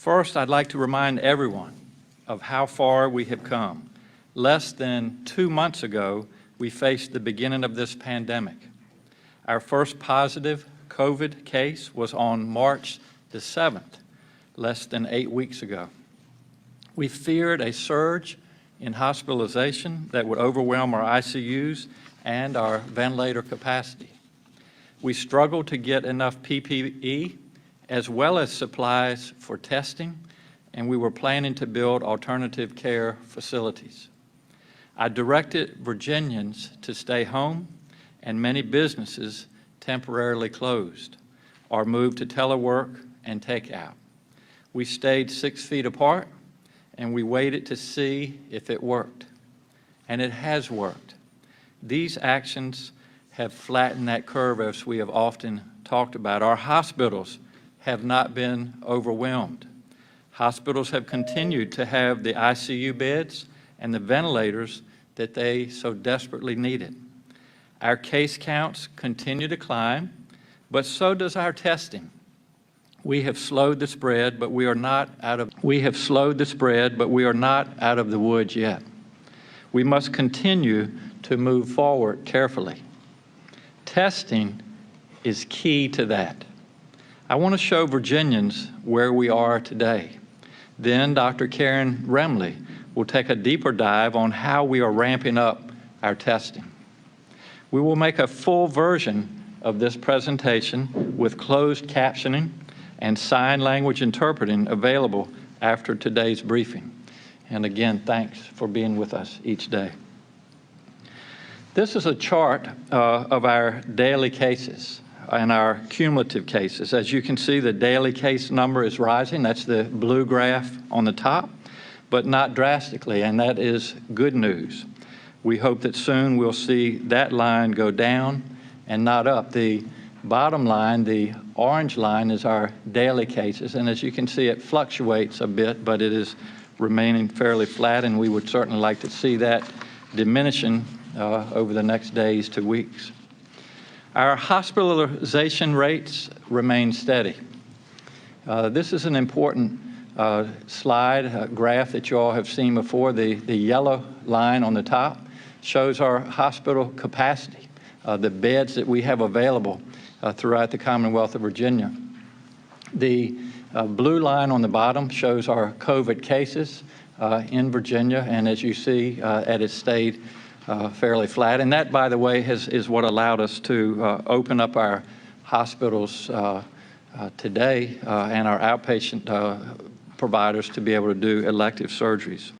First, I'd like to remind everyone of how far we have come. Less than 2 months ago, we faced the beginning of this pandemic. Our first positive COVID case was on March the 7th, less than 8 weeks ago. We feared a surge in hospitalization that would overwhelm our ICUs and our ventilator capacity. We struggled to get enough PPE as well as supplies for testing, and we were planning to build alternative care facilities. I directed Virginians to stay home, and many businesses temporarily closed or moved to telework and takeout. We stayed 6 feet apart, and we waited to see if it worked. And it has worked. These actions have flattened that curve, as we have often talked about. Our hospitals have not been overwhelmed. Hospitals have continued to have the ICU beds and the ventilators that they so desperately needed. Our case counts continue to climb, but so does our testing. We have slowed the spread, but we are not out of the woods yet. We must continue to move forward carefully. Testing is key to that. I want to show Virginians where we are today. Then Dr. Karen Remley will take a deeper dive on how we are ramping up our testing. We will make a full version of this presentation with closed captioning and sign language interpreting available after today's briefing. And again, thanks for being with us each day. This is a chart of our daily cases and our cumulative cases. As you can see, the daily case number is rising. That's the blue graph on the top, but not drastically, and that is good news. We hope that soon we'll see that line go down and not up. The bottom line, the orange line, is our daily cases, and as you can see, it fluctuates a bit, but it is remaining fairly flat, and we would certainly like to see that diminishing over the next days to weeks. Our hospitalization rates remain steady. This is an important slide, graph that you all have seen before. The yellow line on the top shows our hospital capacity, the beds that we have available throughout the Commonwealth of Virginia. The blue line on the bottom shows our COVID cases in Virginia, and as you see, it has stayed fairly flat. And that, by the way, is what allowed us to open up our hospitals today and our outpatient providers to be able to do elective surgeries.